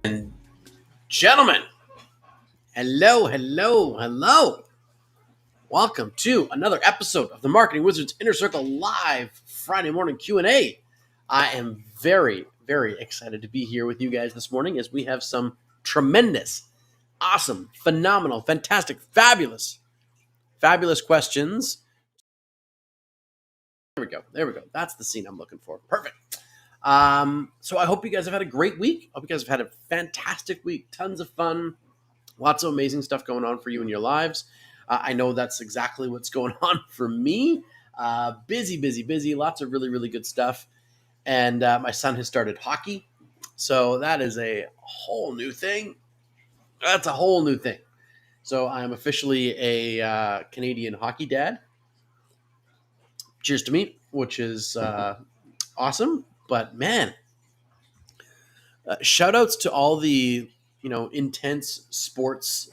And gentlemen, hello. Welcome to another episode of the Marketing Wizards Inner Circle live Friday morning Q&A. I am very excited to be here with you guys this morning as we have some tremendous, awesome, phenomenal, fantastic, fabulous questions. There we go. That's the scene I'm looking for. Perfect. So I hope you guys have had a great week. I hope you guys have had a fantastic week. Tons of fun. Lots of amazing stuff going on for you in your lives. I know that's exactly what's going on for me. Busy. Lots of really good stuff. And my son has started hockey. So that is a whole new thing. That's a whole new thing. So I'm officially a Canadian hockey dad. Cheers to me, which is awesome. But man, shout outs to all the intense sports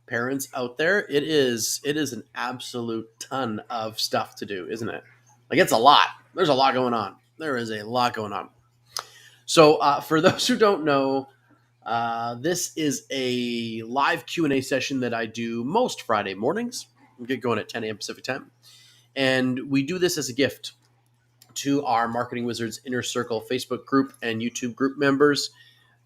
parents out there. It is an absolute ton of stuff to do, isn't it? Like, it's a lot. There's a lot going on. There is a lot going on. So for those who don't know, this is a live Q&A session that I do most Friday mornings. We get going at 10 a.m. Pacific time. And we do this as a gift to our Marketing Wizards Inner Circle Facebook group and YouTube group members.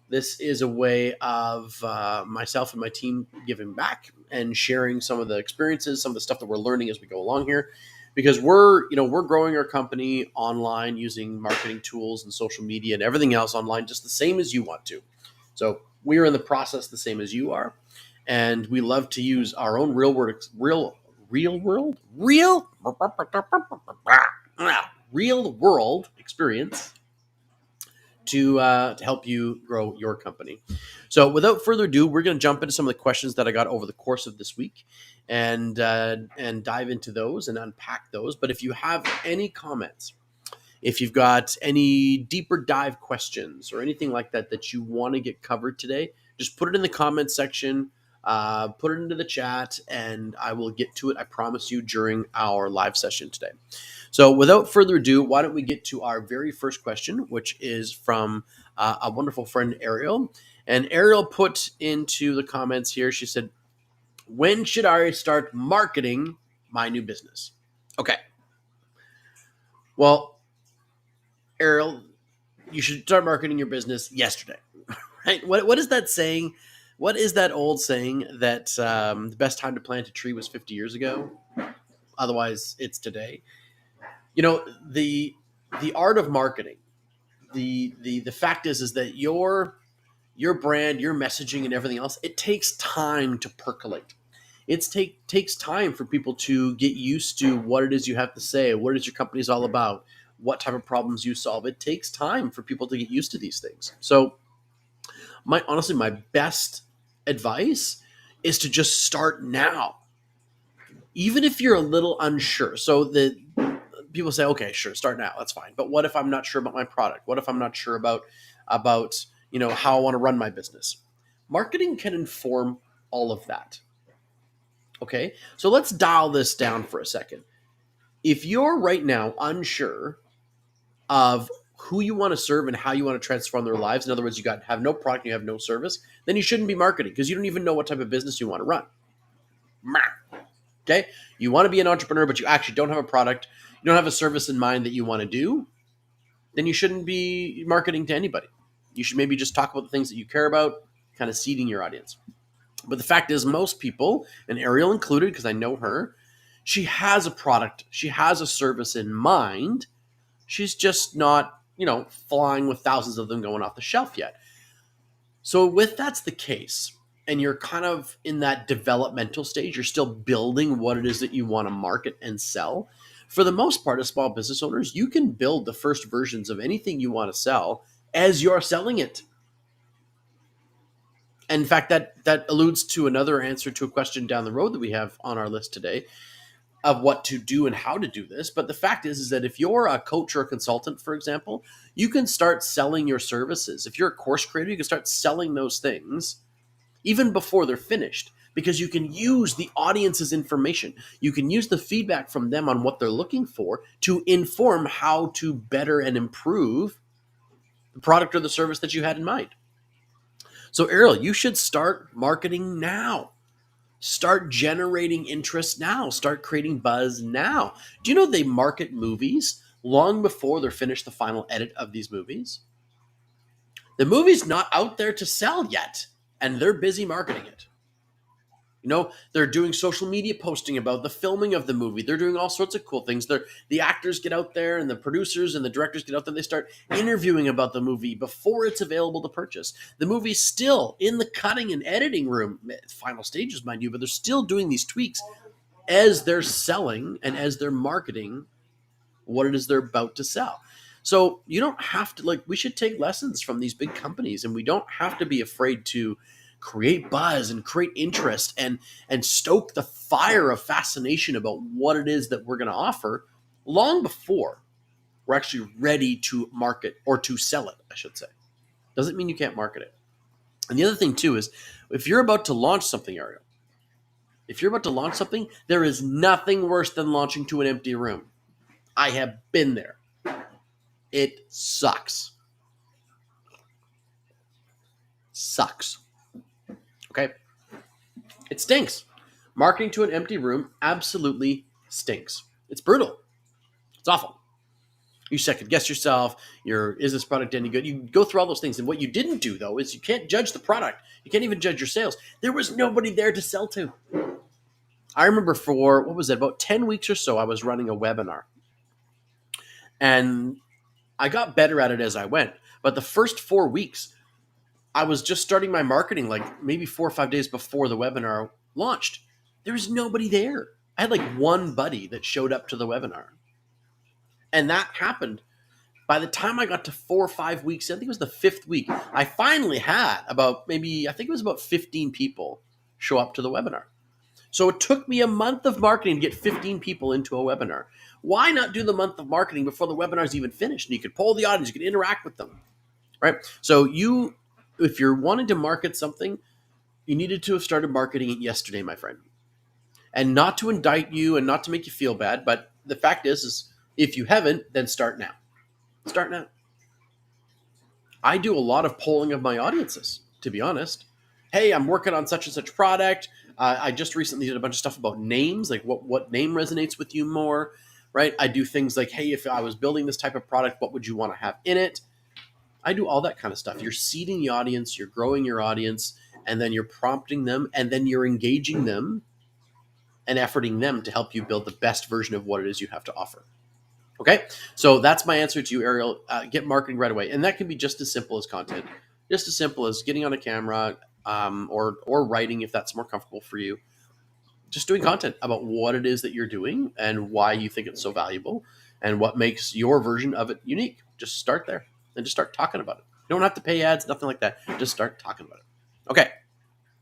This is a way of myself and my team giving back and sharing some of the experiences, some of the stuff that we're learning as we go along here, because we're growing our company online using marketing tools and social media and everything else online, just the same as you want to. So we're in the process the same as you are, and we love to use our own real world experience to help you grow your company. So without further ado, we're going to jump into some of the questions that I got over the course of this week and dive into those and unpack those. But if you have any comments, if you've got any deeper dive questions or anything like that you want to get covered today, just put it in the comments section, put it into the chat, and I will get to it, I promise you, during our live session today. So without further ado, why don't we get to our very first question, which is from a wonderful friend, Ariel. And Ariel put into the comments here, she said, when should I start marketing my new business? Okay. Well, Ariel, you should start marketing your business yesterday, right? What is that saying? What is that old saying that the best time to plant a tree was 50 years ago? Otherwise, it's today. The art of marketing, the fact is that your brand, your messaging, and everything else, it takes time to percolate. It takes time for people to get used to what it is you have to say, what is your company is all about, what type of problems you solve. It takes time for people to get used to these things. So my best advice is to just start now, even if you're a little unsure. So the people say, okay, sure, start now, that's fine. But what if I'm not sure about my product? What if I'm not sure about how I want to run my business? Marketing can inform all of that. Okay, so let's dial this down for a second. If you're right now unsure of who you want to serve and how you want to transform their lives, in other words, have no product, you have no service, then you shouldn't be marketing, because you don't even know what type of business you want to run. Okay, you want to be an entrepreneur, but you actually don't have a product, you don't have a service in mind that you want to do, then you shouldn't be marketing to anybody. You should maybe just talk about the things that you care about, kind of seeding your audience. But the fact is, most people, and Ariel included, because I know her, she has a product, she has a service in mind. She's just not, flying with thousands of them going off the shelf yet. So if that's the case, and you're kind of in that developmental stage, you're still building what it is that you want to market and sell. For the most part, as small business owners, you can build the first versions of anything you want to sell as you're selling it. And in fact, that alludes to another answer to a question down the road that we have on our list today of what to do and how to do this. But the fact is that if you're a coach or a consultant, for example, you can start selling your services. If you're a course creator, you can start selling those things even before they're finished, because you can use the audience's information. You can use the feedback from them on what they're looking for to inform how to better and improve the product or the service that you had in mind. So, Ariel, you should start marketing now. Start generating interest now. Start creating buzz now. Do you know they market movies long before they're finished the final edit of these movies? The movie's not out there to sell yet, and they're busy marketing it. They're doing social media posting about the filming of the movie. They're doing all sorts of cool things. The actors get out there and the producers and the directors get out there. They start interviewing about the movie before it's available to purchase. The movie's still in the cutting and editing room, final stages, mind you, but they're still doing these tweaks as they're selling and as they're marketing what it is they're about to sell. So you don't have to, we should take lessons from these big companies, and we don't have to be afraid to create buzz and create interest and stoke the fire of fascination about what it is that we're going to offer long before we're actually ready to market or to sell it, I should say. Doesn't mean you can't market it. And the other thing too is, if you're about to launch something, Ariel, there is nothing worse than launching to an empty room. I have been there. It sucks. Okay? It stinks. Marketing to an empty room absolutely stinks. It's brutal. It's awful. You second guess yourself. Is this product any good? You go through all those things. And what you didn't do, though, is you can't judge the product. You can't even judge your sales. There was nobody there to sell to. I remember for, about 10 weeks or so, I was running a webinar. And I got better at it as I went. But the first 4 weeks, I was just starting my marketing, maybe 4 or 5 days before the webinar launched. There was nobody there. I had one buddy that showed up to the webinar. And that happened. By the time I got to 4 or 5 weeks, I think it was the 5th week, I finally had about 15 people show up to the webinar. So it took me a month of marketing to get 15 people into a webinar. Why not do the month of marketing before the webinar is even finished? And you could poll the audience, you could interact with them, right? So if you're wanting to market something, you needed to have started marketing it yesterday, my friend. And not to indict you and not to make you feel bad, but the fact is if you haven't, then start now. Start now. I do a lot of polling of my audiences, to be honest. Hey, I'm working on such and such product. I just recently did a bunch of stuff about names, what name resonates with you more, right? I do things like, hey, if I was building this type of product, what would you want to have in it? I do all that kind of stuff. You're seeding the audience, you're growing your audience, and then you're prompting them, and then you're engaging them and efforting them to help you build the best version of what it is you have to offer. Okay, so that's my answer to you, Ariel. Get marketing right away, and that can be just as simple as content, just as simple as getting on a camera or writing if that's more comfortable for you. Just doing content about what it is that you're doing and why you think it's so valuable and what makes your version of it unique. Just start there and just start talking about it. You don't have to pay ads, nothing like that. Just start talking about it. Okay,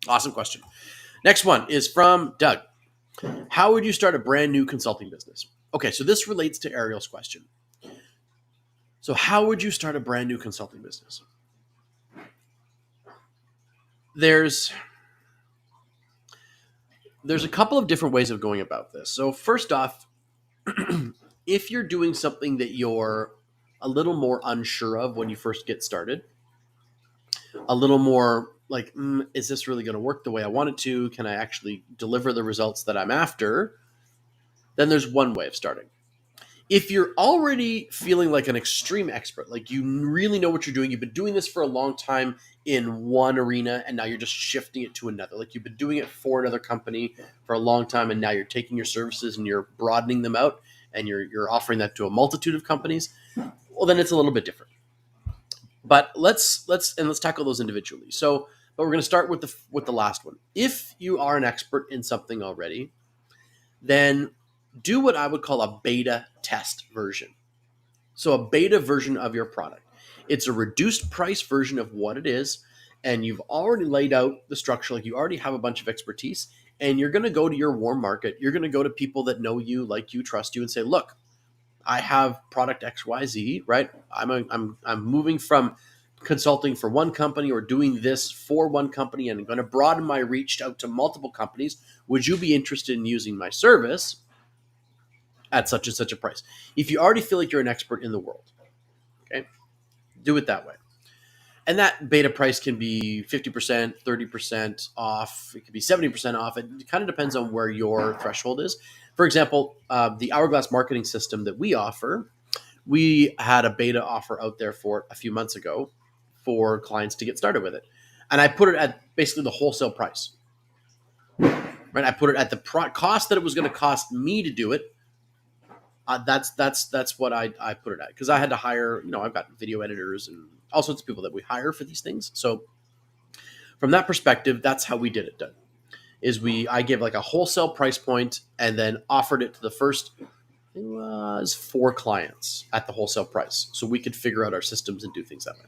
awesome question. Next one is from Doug. How would you start a brand new consulting business? Okay, so this relates to Ariel's question. So how would you start a brand new consulting business? There's a couple of different ways of going about this. So first off, if you're doing something that you're a little more unsure of when you first get started, a little more like, is this really going to work the way I want it to? Can I actually deliver the results that I'm after? Then there's one way of starting. If you're already feeling like an extreme expert, like you really know what you're doing, you've been doing this for a long time in one arena, and now you're just shifting it to another. Like you've been doing it for another company for a long time, and now you're taking your services and you're broadening them out, and you're offering that to a multitude of companies. Well, then it's a little bit different. But let's tackle those individually. But we're going to start with the last one. If you are an expert in something already, then do what I would call a beta test version. So a beta version of your product. It's a reduced price version of what it is, and you've already laid out the structure, like you already have a bunch of expertise, and you're going to go to your warm market. You're going to go to people that know you, like you, trust you, and say, look, I have product XYZ, right? I'm moving from consulting for one company or doing this for one company, and I'm going to broaden my reach out to multiple companies. Would you be interested in using my service at such and such a price? If you already feel like you're an expert in the world, okay, do it that way. And that beta price can be 50%, 30% off. It could be 70% off. It kind of depends on where your threshold is. For example, the Hourglass marketing system that we offer, we had a beta offer out there for a few months ago for clients to get started with it. And I put it at basically the wholesale price, right? I put it at the cost that it was going to cost me to do it. That's what I put it at, because I had to hire, I've got video editors and all sorts of people that we hire for these things. So from that perspective, that's how we did it. Doug, is I gave like a wholesale price point and then offered it to the first, it was 4 clients at the wholesale price, so we could figure out our systems and do things that way.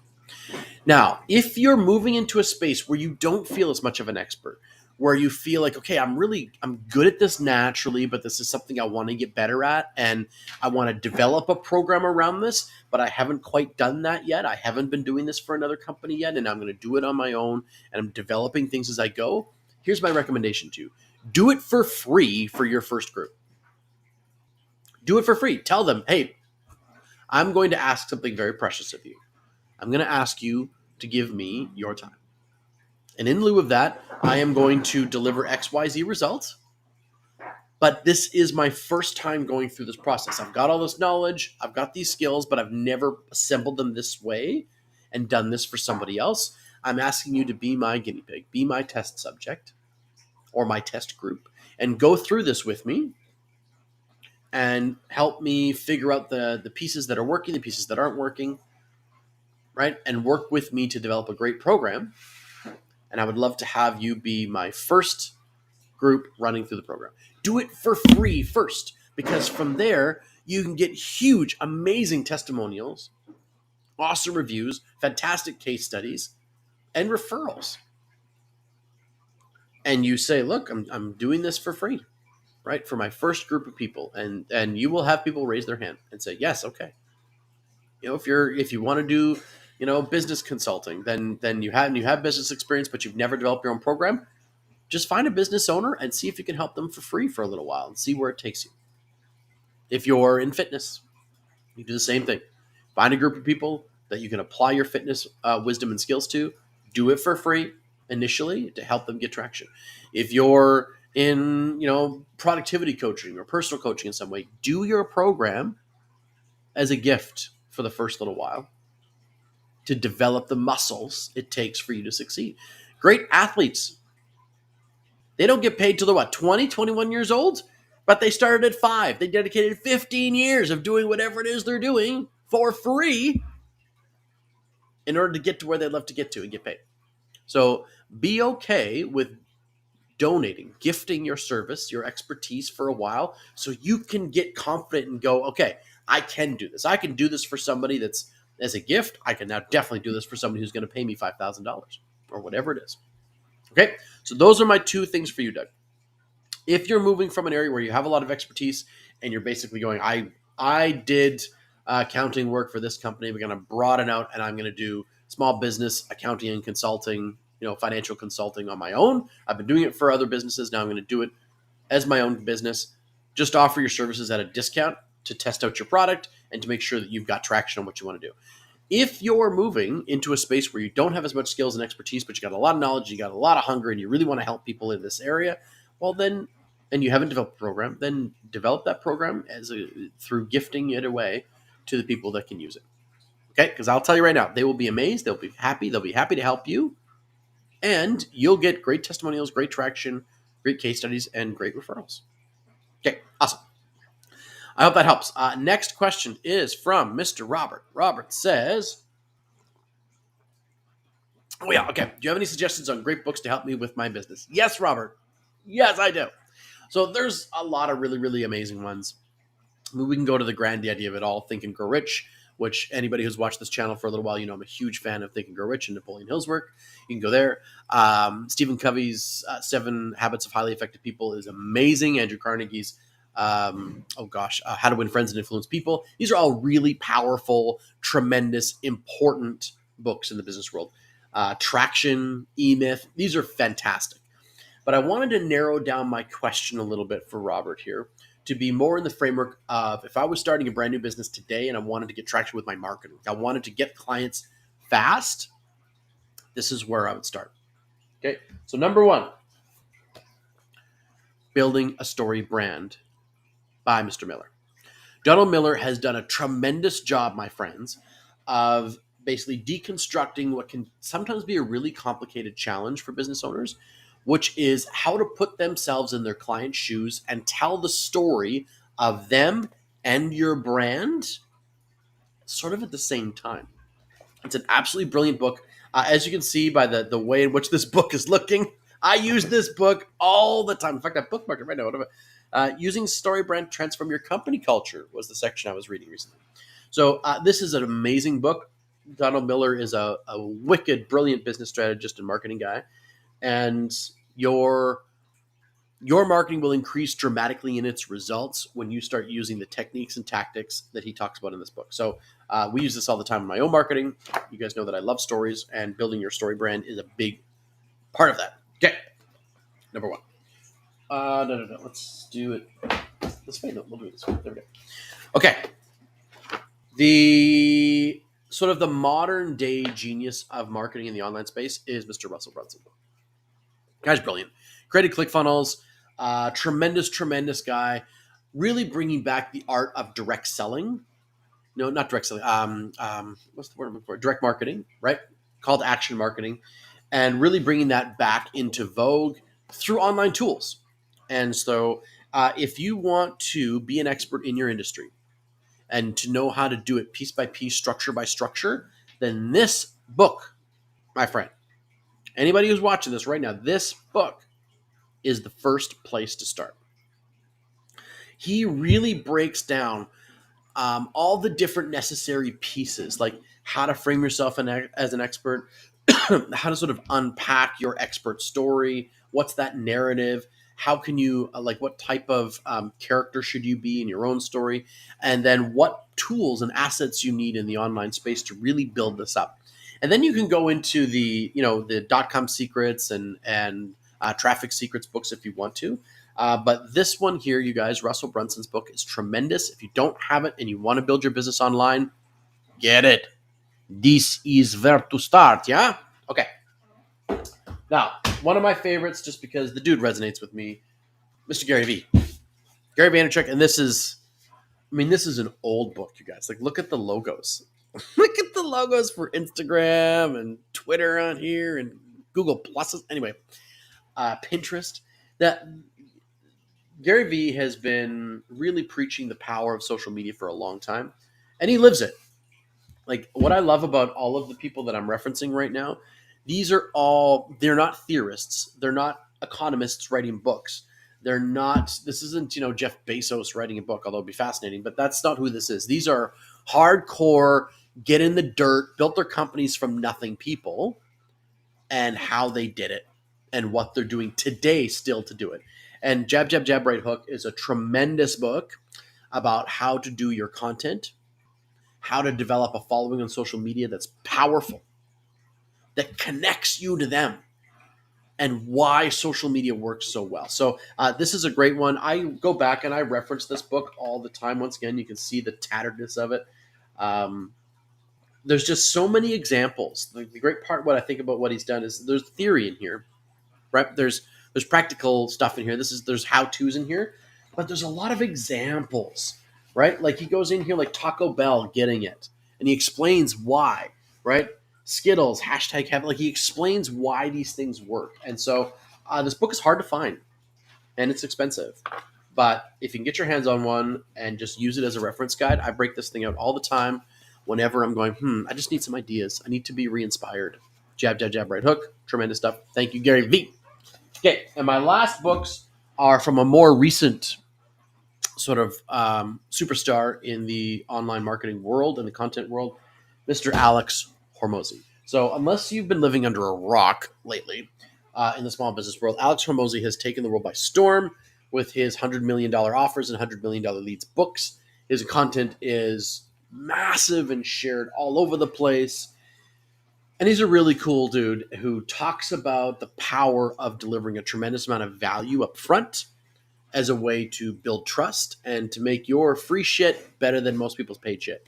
Now, if you're moving into a space where you don't feel as much of an expert, where you feel like, okay, I'm good at this naturally, but this is something I want to get better at, and I want to develop a program around this, but I haven't quite done that yet. I haven't been doing this for another company yet, and I'm going to do it on my own, and I'm developing things as I go. Here's my recommendation to you. Do it for free for your first group. Do it for free. Tell them, hey, I'm going to ask something very precious of you. I'm going to ask you to give me your time. And in lieu of that, I am going to deliver XYZ results. But this is my first time going through this process. I've got all this knowledge, I've got these skills, but I've never assembled them this way and done this for somebody else. I'm asking you to be my guinea pig, be my test subject or my test group, and go through this with me and help me figure out the pieces that are working, the pieces that aren't working, right? And work with me to develop a great program. And I would love to have you be my first group running through the program. Do it for free first, because from there, you can get huge, amazing testimonials, awesome reviews, fantastic case studies, and referrals. And you say, look, I'm doing this for free, right? For my first group of people. And you will have people raise their hand and say, yes, okay. If you want to do, business consulting, then you have business experience, but you've never developed your own program, just find a business owner and see if you can help them for free for a little while and see where it takes you. If you're in fitness, you do the same thing. Find a group of people that you can apply your fitness wisdom and skills to. Do it for free initially to help them get traction. If you're in, productivity coaching or personal coaching in some way, do your program as a gift for the first little while to develop the muscles it takes for you to succeed. Great athletes, they don't get paid till they're 20, 21 years old, but they started at 5. They dedicated 15 years of doing whatever it is they're doing for free in order to get to where they'd love to get to and get paid. So be okay with donating, gifting your service, your expertise for a while, so you can get confident and go, okay, I can do this. I can do this for somebody that's as a gift. I can now definitely do this for somebody who's going to pay me $5,000 or whatever it is. Okay, so those are my 2 things for you, Doug. If you're moving from an area where you have a lot of expertise and you're basically going, I did accounting work for this company, we're going to broaden out and I'm going to do small business accounting and consulting, financial consulting on my own. I've been doing it for other businesses. Now I'm going to do it as my own business. Just offer your services at a discount to test out your product and to make sure that you've got traction on what you want to do. If you're moving into a space where you don't have as much skills and expertise, but you got a lot of knowledge, you got a lot of hunger, and you really want to help people in this area, well then, and you haven't developed a program, then develop that program through gifting it away to the people that can use it. Okay? Because I'll tell you right now, they will be amazed, they'll be happy to help you, and you'll get great testimonials, great traction, great case studies, and great referrals. Okay, awesome. I hope that helps. Next question is from Mr. Robert. Robert says, oh yeah, okay. Do you have any suggestions on great books to help me with my business? Yes, Robert. Yes, I do. So there's a lot of really, really amazing ones. I mean, we can go to the grand idea of it all, Think and Grow Rich, which anybody who's watched this channel for a little while, I'm a huge fan of Think and Grow Rich and Napoleon Hill's work. You can go there. Stephen Covey's 7 Habits of Highly Effective People is amazing. Andrew Carnegie's How to Win Friends and Influence People. These are all really powerful, tremendous, important books in the business world. Traction, E-Myth, these are fantastic. But I wanted to narrow down my question a little bit for Robert here to be more in the framework of if I was starting a brand new business today and I wanted to get traction with my marketing, I wanted to get clients fast, this is where I would start. Okay, so number one, building a story brand by Mr. Miller. Donald Miller has done a tremendous job, my friends, of basically deconstructing what can sometimes be a really complicated challenge for business owners, which is how to put themselves in their client's shoes and tell the story of them and your brand sort of at the same time. It's an absolutely brilliant book. As you can see by the way in which this book is looking, I use this book all the time. In fact, I bookmarked it right now. Using story brand transform your company culture was the section I was reading recently. So this is an amazing book. Donald Miller is a wicked, brilliant business strategist and marketing guy, and your marketing will increase dramatically in its results when you start using the techniques and tactics that he talks about in this book. So we use this all the time in my own marketing. You guys know that I love stories, and building your story brand is a big part of that. Okay, number one. No. Let's do it this way. No, we'll do it this way. There we go. Okay. The sort of the modern day genius of marketing in the online space is Mr. Russell Brunson. Guy's brilliant. Created ClickFunnels. Tremendous guy. Really bringing back the art of direct selling. No, not direct selling. What's the word I'm looking for? Direct marketing, right? Call to action marketing, and really bringing that back into vogue through online tools. And so, if you want to be an expert in your industry and to know how to do it piece by piece, structure by structure, then this book, my friend, anybody who's watching this right now, this book is the first place to start. He really breaks down all the different necessary pieces, like how to frame yourself as an expert, how to sort of unpack your expert story, what's that narrative, how can you, like what type of character should you be in your own story, and then what tools and assets you need in the online space to really build this up. And then you can go into the, the .com secrets and traffic secrets books if you want to. But this one here, you guys, Russell Brunson's book is tremendous. If you don't have it and you want to build your business online, get it. This is where to start, yeah? Okay. Now, one of my favorites, just because the dude resonates with me, Mr. Gary V. Gary Vaynerchuk, and this is an old book, you guys. Like, look at the logos. Look at the logos for Instagram and Twitter on here and Google Pluses. Anyway, Pinterest. That Gary V has been really preaching the power of social media for a long time, and he lives it. Like, what I love about all of the people that I'm referencing right now, they're not theorists. They're not economists writing books. This isn't, Jeff Bezos writing a book, although it'd be fascinating, but that's not who this is. These are hardcore, get in the dirt, built their companies from nothing people, and how they did it and what they're doing today still to do it. And Jab, Jab, Jab, Right Hook is a tremendous book about how to do your content, how to develop a following on social media that's powerful, that connects you to them, and why social media works so well. So this is a great one. I go back and I reference this book all the time. Once again, you can see the tatteredness of it. There's just so many examples. The great part, what I think about what he's done is there's theory in here, right? There's practical stuff in here. There's how-tos in here, but there's a lot of examples, right? Like he goes in here like Taco Bell getting it, and he explains why, right? Skittles, hashtag heaven. Like he explains why these things work. And so this book is hard to find, and it's expensive. But if you can get your hands on one and just use it as a reference guide, I break this thing out all the time whenever I'm going, I just need some ideas. I need to be re-inspired. Jab, jab, jab, right hook. Tremendous stuff. Thank you, Gary V. Okay, and my last books are from a more recent sort of superstar in the online marketing world and the content world, Mr. Alex Hormozi. So unless you've been living under a rock lately in the small business world, Alex Hormozi has taken the world by storm with his $100 million offers and $100 million leads books. His content is massive and shared all over the place. And he's a really cool dude who talks about the power of delivering a tremendous amount of value up front as a way to build trust and to make your free shit better than most people's paid shit.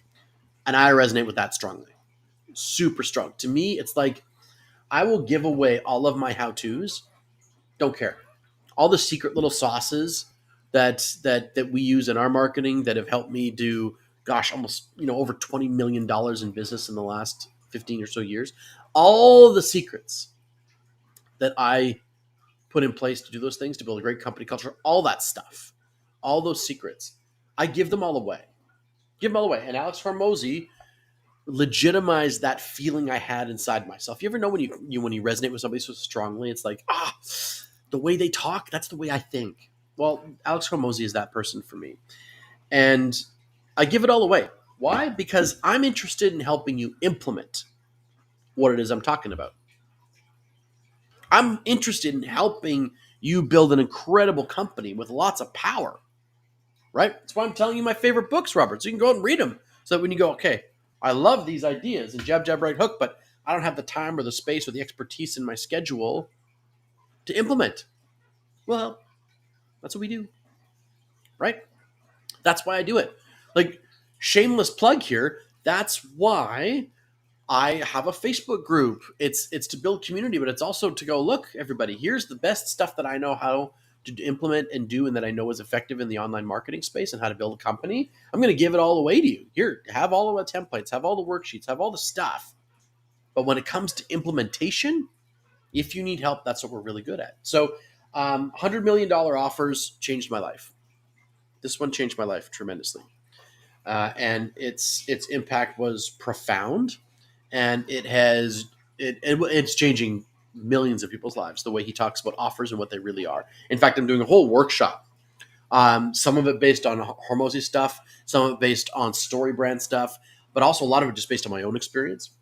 And I resonate with that strongly. Super strong. To me, it's like I will give away all of my how-tos. Don't care. All the secret little sauces that we use in our marketing that have helped me do, gosh, almost over $20 million in business in the last 15 or so years. All the secrets that I put in place to do those things, to build a great company culture, all that stuff, all those secrets, I give them all away. Give them all away. And Alex Hormozy legitimized that feeling I had inside myself. You ever know when you resonate with somebody so strongly, it's like, the way they talk, that's the way I think. Well, Alex Hormozy is that person for me. And I give it all away. Why? Because I'm interested in helping you implement what it is I'm talking about. I'm interested in helping you build an incredible company with lots of power, right? That's why I'm telling you my favorite books, Robert. So you can go out and read them. So that when you go, okay, I love these ideas and jab, jab, right hook, but I don't have the time or the space or the expertise in my schedule to implement. Well, that's what we do, right? That's why I do it. Like, shameless plug here. That's why I have a Facebook group. It's to build community, but it's also to go, look, everybody, here's the best stuff that I know how to implement and do and that I know is effective in the online marketing space and how to build a company. I'm going to give it all away to you. Here, have all of the templates, have all the worksheets, have all the stuff. But when it comes to implementation, if you need help, that's what we're really good at. So $100 million offers changed my life. This one changed my life tremendously. And its impact was profound. And it's changing millions of people's lives, the way he talks about offers and what they really are. In fact, I'm doing a whole workshop. Some of it based on Hormozy stuff, some of it based on story brand stuff, but also a lot of it just based on my own experience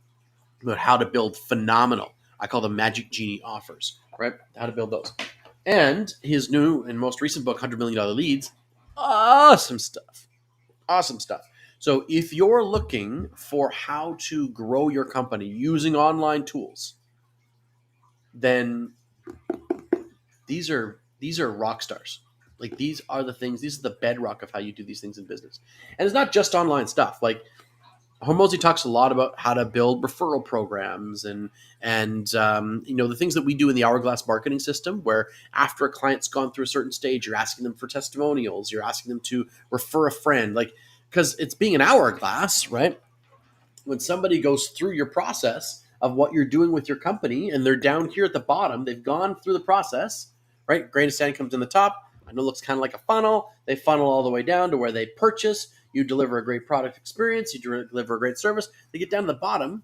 about how to build phenomenal, I call them magic genie offers, right? How to build those. And his new and most recent book, $100 Million Leads, awesome stuff. Awesome stuff. So if you're looking for how to grow your company using online tools, then these are rock stars. Like, these are the things, these are the bedrock of how you do these things in business. And it's not just online stuff. Like, Hormozy talks a lot about how to build referral programs and the things that we do in the Hourglass marketing system, where after a client's gone through a certain stage, you're asking them for testimonials, you're asking them to refer a friend, like, because it's being an hourglass, right? When somebody goes through your process of what you're doing with your company and they're down here at the bottom, they've gone through the process, right? Grain of sand comes in the top. I know it looks kind of like a funnel. They funnel all the way down to where they purchase. You deliver a great product experience. You deliver a great service. They get down to the bottom,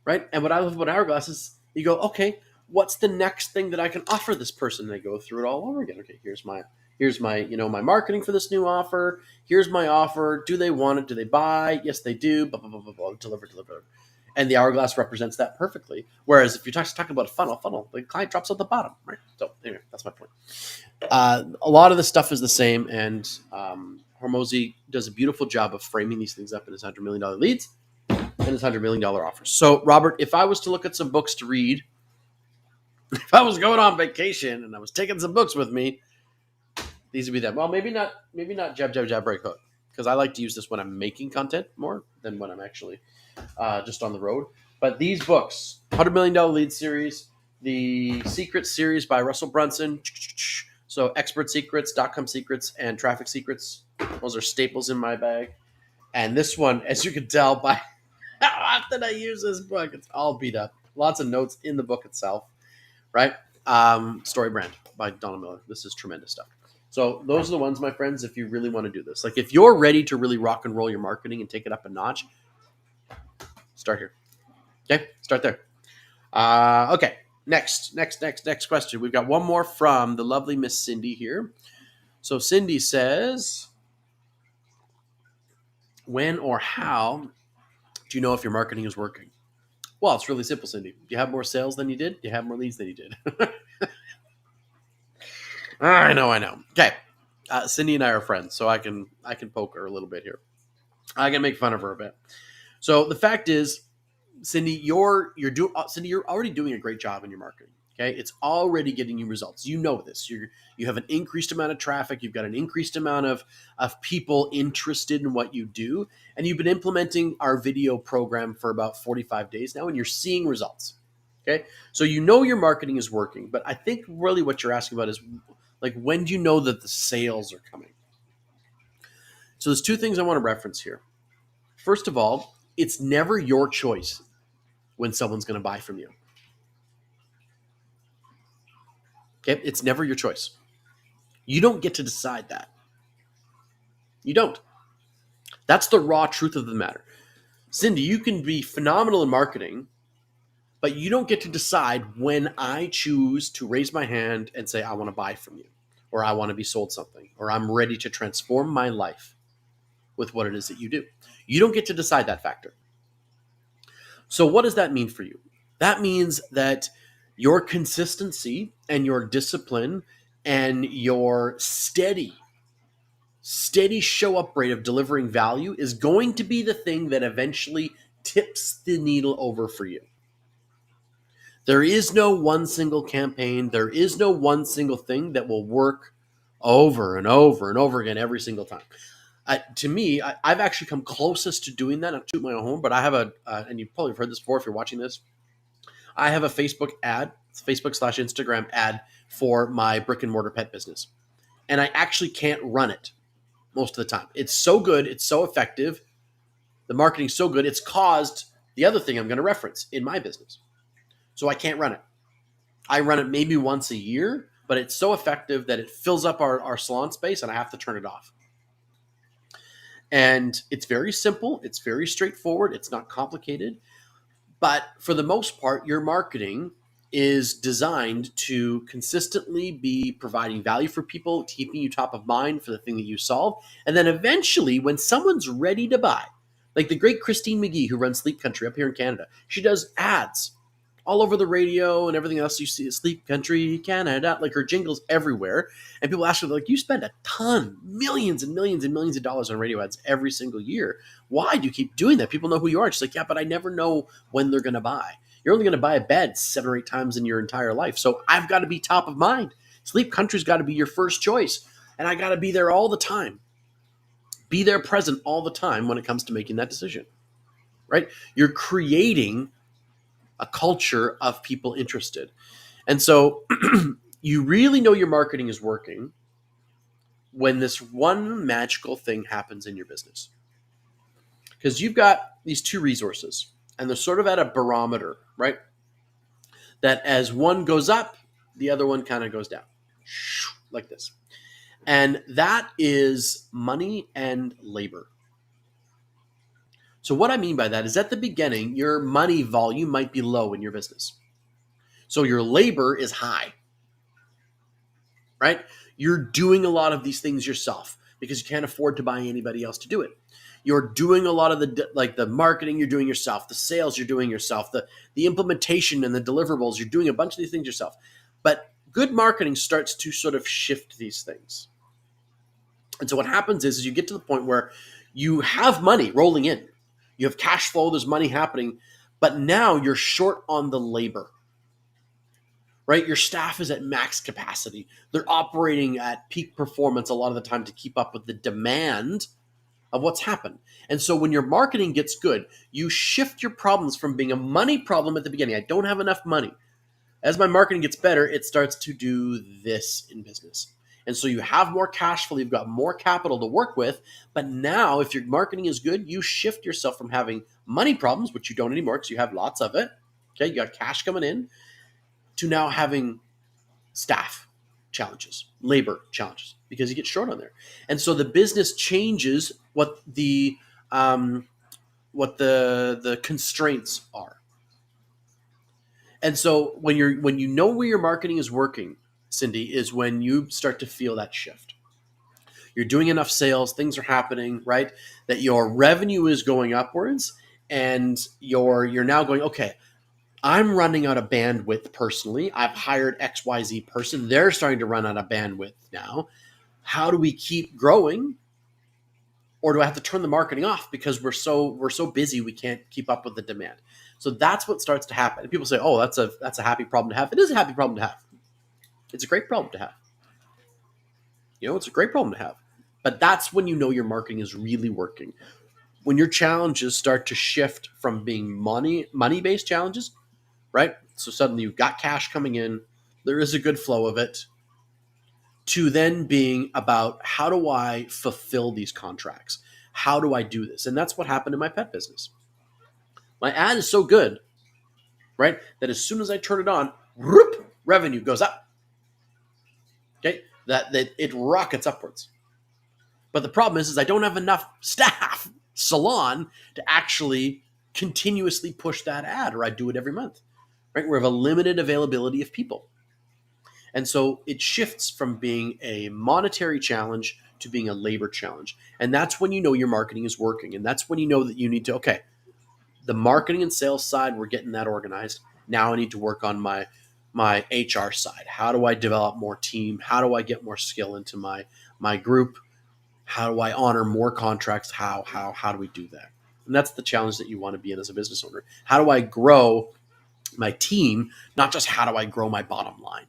right? And what I love about Hourglass is you go, okay, what's the next thing that I can offer this person? And they go through it all over again. Okay, here's my my marketing for this new offer. Here's my offer. Do they want it? Do they buy? Yes, they do. Blah, blah, blah, blah, blah. Deliver. And the Hourglass represents that perfectly. Whereas if you're talking about a funnel, the client drops at the bottom, right? So anyway, that's my point. A lot of the stuff is the same, and Hormozy does a beautiful job of framing these things up in his $100 million leads and his $100 million offers. So, Robert, if I was to look at some books to read, if I was going on vacation and I was taking some books with me, these would be them. Well, maybe not jab, jab, jab, break, hook, because I like to use this when I'm making content more than when I'm actually just on the road. But these books, $100 Million Lead Series, the Secret Series by Russell Brunson, so Expert Secrets, .com Secrets, and Traffic Secrets. Those are staples in my bag. And this one, as you can tell by how often I use this book, it's all beat up. Lots of notes in the book itself, right? Story Brand by Donna Miller. This is tremendous stuff. So those are the ones, my friends, if you really want to do this. Like, if you're ready to really rock and roll your marketing and take it up a notch, start here. Okay? Start there. Okay. Next question. We've got one more from the lovely Miss Cindy here. So Cindy says, when or how do you know if your marketing is working? Well, it's really simple, Cindy. Do you have more sales than you did? Do you have more leads than you did? I know. Okay. Cindy and I are friends, so I can poke her a little bit here. I can make fun of her a bit. So the fact is, Cindy, you're already doing a great job in your marketing. Okay, it's already getting you results. You know this. You have an increased amount of traffic. You've got an increased amount of people interested in what you do, and you've been implementing our video program for about 45 days now, and you're seeing results. Okay. So you know your marketing is working, but I think really what you're asking about is like, when do you know that the sales are coming? So there's two things I want to reference here. First of all, it's never your choice when someone's going to buy from you. Okay. It's never your choice. You don't get to decide that. You don't. That's the raw truth of the matter. Cindy, you can be phenomenal in marketing, but you don't get to decide when I choose to raise my hand and say, I want to buy from you, or I want to be sold something, or I'm ready to transform my life with what it is that you do. You don't get to decide that factor. So, what does that mean for you? That means that your consistency and your discipline and your steady show up rate of delivering value is going to be the thing that eventually tips the needle over for you. There is no one single campaign. There is no one single thing that will work over and over and over again every single time. To me, I've actually come closest to doing that. Not to my own home, but I have and you've probably heard this before if you're watching this. I have a Facebook ad, Facebook/Instagram ad for my brick and mortar pet business. And I actually can't run it most of the time. It's so good. It's so effective. The marketing's so good. It's caused the other thing I'm going to reference in my business. So I can't run it. I run it maybe once a year, but it's so effective that it fills up our salon space and I have to turn it off. And it's very simple. It's very straightforward. It's not complicated. But for the most part, your marketing is designed to consistently be providing value for people, keeping you top of mind for the thing that you solve. And then eventually, when someone's ready to buy, like the great Christine McGee, who runs Sleep Country up here in Canada, she does ads all over the radio and everything else. You see Sleep Country Canada, like her jingles everywhere. And people ask her, like, you spend a ton, millions and millions and millions of dollars on radio ads every single year. Why do you keep doing that? People know who you are. She's like, yeah, but I never know when they're going to buy. You're only going to buy a bed 7 or 8 times in your entire life. So I've got to be top of mind. Sleep Country's got to be your first choice. And I got to be there all the time. Be there present all the time when it comes to making that decision, right? You're creating a culture of people interested. And so you really know your marketing is working when this one magical thing happens in your business. Because you've got these two resources and they're sort of at a barometer, right? That as one goes up, the other one kind of goes down like this. And that is money and labor. So what I mean by that is at the beginning, your money volume might be low in your business. So your labor is high, right? You're doing a lot of these things yourself because you can't afford to buy anybody else to do it. You're doing a lot of the marketing you're doing yourself, the sales you're doing yourself, the implementation and the deliverables, you're doing a bunch of these things yourself. But good marketing starts to sort of shift these things. And so what happens is you get to the point where you have money rolling in. You have cash flow, there's money happening, but now you're short on the labor, right? Your staff is at max capacity. They're operating at peak performance a lot of the time to keep up with the demand of what's happened. And so when your marketing gets good, you shift your problems from being a money problem at the beginning. I don't have enough money. As my marketing gets better, it starts to do this in business. And so you have more cash flow, you've got more capital to work with. But now, if your marketing is good, you shift yourself from having money problems, which you don't anymore because you have lots of it. Okay, you got cash coming in, to now having staff challenges, labor challenges, because you get short on there. And so the business changes what the constraints are. And so when you know where your marketing is working, Cindy, is when you start to feel that shift. You're doing enough sales, things are happening, right? That your revenue is going upwards, and you're now going, okay, I'm running out of bandwidth personally. I've hired XYZ person. They're starting to run out of bandwidth now. How do we keep growing? Or do I have to turn the marketing off because we're so busy we can't keep up with the demand? So that's what starts to happen. And people say, "Oh, that's a happy problem to have." It is a happy problem to have. It's a great problem to have. It's a great problem to have. But that's when you know your marketing is really working. When your challenges start to shift from being money-based challenges, right? So suddenly you've got cash coming in. There is a good flow of it, to then being about how do I fulfill these contracts? How do I do this? And that's what happened in my pet business. My ad is so good, right, that as soon as I turn it on, whoop, revenue goes up. Okay, that it rockets upwards. But the problem is I don't have enough staff, salon, to actually continuously push that ad, or I do it every month. Right, we have a limited availability of people. And so it shifts from being a monetary challenge to being a labor challenge. And that's when you know your marketing is working. And that's when you know that you need to, okay, the marketing and sales side, we're getting that organized. Now I need to work on my HR side. How do I develop more team? How do I get more skill into my group? How do I honor more contracts? How do we do that? And that's the challenge that you want to be in as a business owner. How do I grow my team? Not just how do I grow my bottom line?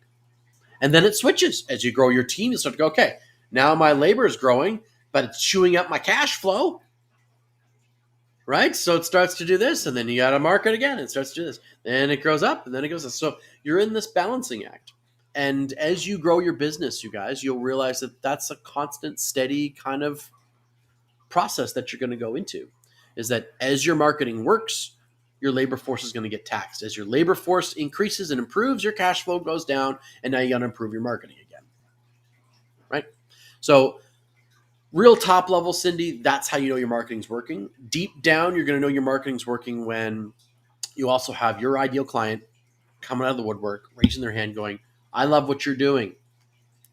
And then it switches. As you grow your team, you start to go, okay, now my labor is growing, but it's chewing up my cash flow, right? So it starts to do this, and then you got to market again. It starts to do this. Then it grows up, and then it goes up. So you're in this balancing act. And as you grow your business, you guys, you'll realize that that's a constant, steady kind of process that you're going to go into. Is that as your marketing works, your labor force is going to get taxed. As your labor force increases and improves, your cash flow goes down, and now you got to improve your marketing again, right? So real top level, Cindy, that's how you know your marketing's working. Deep down, you're going to know your marketing's working when you also have your ideal client coming out of the woodwork, raising their hand going, I love what you're doing.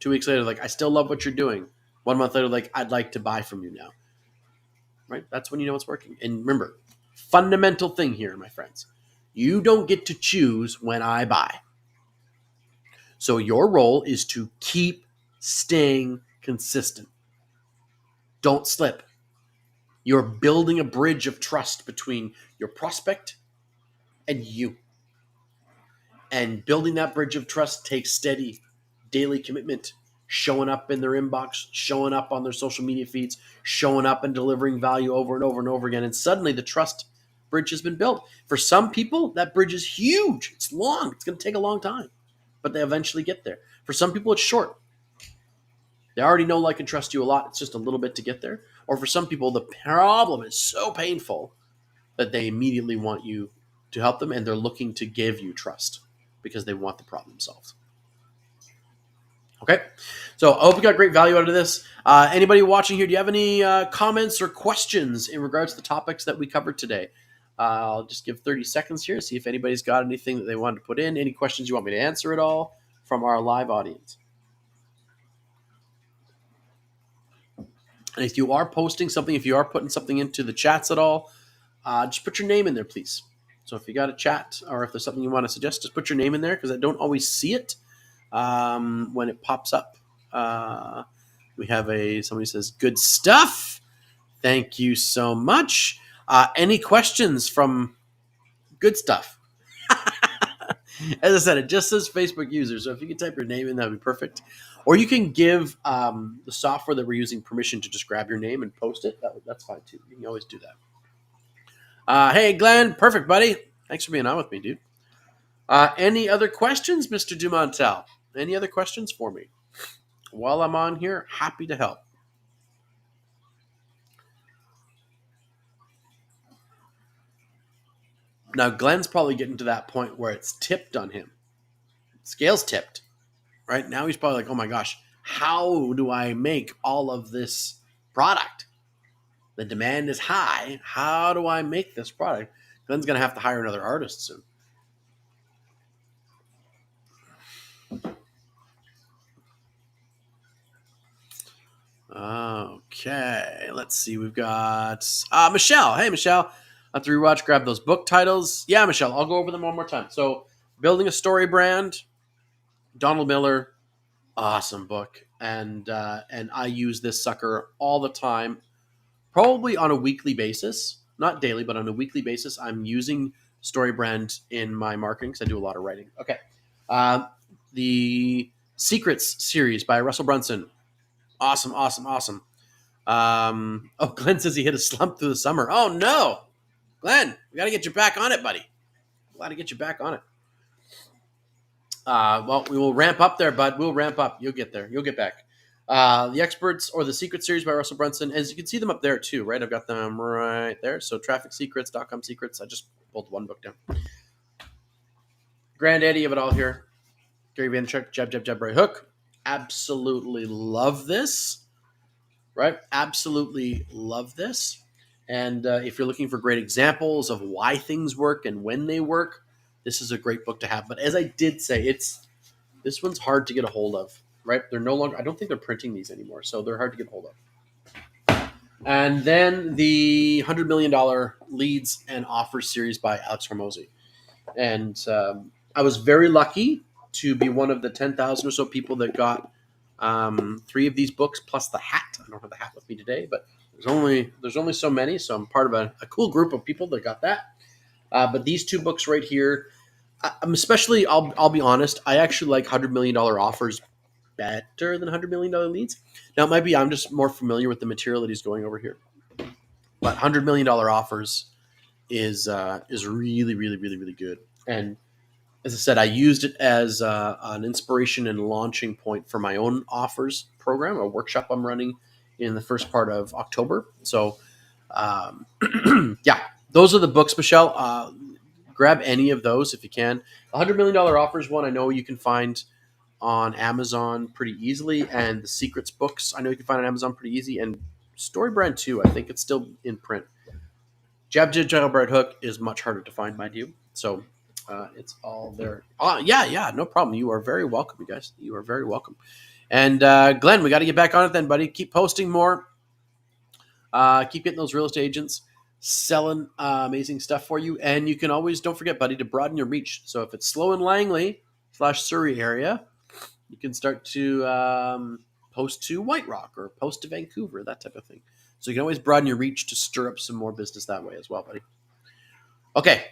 2 weeks later, like, I still love what you're doing. 1 month later, like, I'd like to buy from you now, right? That's when you know it's working. And remember, fundamental thing here, my friends, you don't get to choose when I buy. So your role is to keep staying consistent. Don't slip. You're building a bridge of trust between your prospect and you. And building that bridge of trust takes steady daily commitment, showing up in their inbox, showing up on their social media feeds, showing up and delivering value over and over and over again. And suddenly the trust bridge has been built. For some people, that bridge is huge. It's long. It's going to take a long time, but they eventually get there. For some people, it's short. They already know, like, and trust you a lot. It's just a little bit to get there. Or for some people, the problem is so painful that they immediately want you to help them, and they're looking to give you trust because they want the problem solved. Okay, so I hope you got great value out of this. Anybody watching here, do you have any comments or questions in regards to the topics that we covered today? I'll just give 30 seconds here, see if anybody's got anything that they wanted to put in. Any questions you want me to answer at all from our live audience? And if you are posting something, if you are putting something into the chats at all, just put your name in there, please. So if you got a chat, or if there's something you want to suggest, just put your name in there, because I don't always see it when it pops up. We have somebody says, good stuff. Thank you so much. Any questions from good stuff? As I said, it just says Facebook user. So if you can type your name in, that would be perfect. Or you can give the software that we're using permission to just grab your name and post it. That's fine too. You can always do that. Hey, Glenn. Perfect, buddy. Thanks for being on with me, dude. Any other questions, Mr. Dumontel? Any other questions for me? While I'm on here, happy to help. Now, Glenn's probably getting to that point where it's tipped on him. Scale's tipped, right? Now he's probably like, oh my gosh, how do I make all of this product? The demand is high. How do I make this product? Glenn's going to have to hire another artist soon. Okay, let's see. We've got Michelle. Hey, Michelle. After rewatch, grab those book titles. Yeah, Michelle, I'll go over them one more time. So, Building a Story Brand, Donald Miller, awesome book. And I use this sucker all the time, probably on a weekly basis. Not daily, but on a weekly basis. I'm using Story Brand in my marketing because I do a lot of writing. Okay. The Secrets series by Russell Brunson. Awesome. Glenn says he hit a slump through the summer. Oh, no. Glenn, we got to get you back on it, buddy. Glad to get you back on it. Well, we will ramp up there, bud. We'll ramp up. You'll get there. You'll get back. The Experts or the Secret Series by Russell Brunson. As you can see them up there too, right? I've got them right there. So Traffic Secrets, .com Secrets. I just pulled one book down. Granddaddy of it all here. Gary Vaynerchuk, Jab, Jab, Jab, Right Hook. Absolutely love this. Right? Absolutely love this. And if you're looking for great examples of why things work and when they work, this is a great book to have. But as I did say, this one's hard to get a hold of, right? They're no longer, I don't think they're printing these anymore, so they're hard to get a hold of. And then the $100 million Leads and Offers series by Alex Hormozy. And I was very lucky to be one of the 10,000 or so people that got 3 of these books plus the hat. I don't have the hat with me today, but there's only so many, so I'm part of a cool group of people that got that. But these 2 books right here, I'm especially, I'll be honest, I actually like $100 million offers better than $100 million leads. Now, it might be I'm just more familiar with the material that he's going over here. But $100 million offers is really, really, really, really good. And as I said, I used it as an inspiration and launching point for my own offers program, a workshop I'm running in the first part of October. So, yeah, those are the books, Michelle. Grab any of those if you can. $100 million offers one I know you can find on Amazon pretty easily, and the Secrets books I know you can find on Amazon pretty easy, and Storybrand too. I think it's still in print. Jab, Jab, Jab, Right Hook is much harder to find, mind you. So it's all there. Yeah, no problem. You are very welcome, you guys. You are very welcome. And Glenn, we got to get back on it then, buddy. Keep posting more. Keep getting those real estate agents selling amazing stuff for you. And you can always, don't forget, buddy, to broaden your reach. So if it's Slow and Langley / Surrey area, you can start to post to White Rock or post to Vancouver, that type of thing. So you can always broaden your reach to stir up some more business that way as well, buddy. Okay.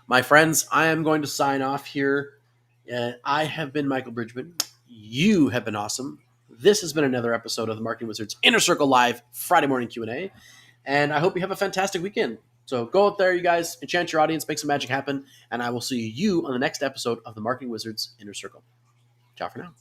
My friends, I am going to sign off here. I have been Michael Bridgman. You have been awesome. This has been another episode of the Marketing Wizards Inner Circle Live Friday morning Q&A. And I hope you have a fantastic weekend. So go out there, you guys, enchant your audience, make some magic happen, and I will see you on the next episode of the Marketing Wizards Inner Circle. Ciao for now.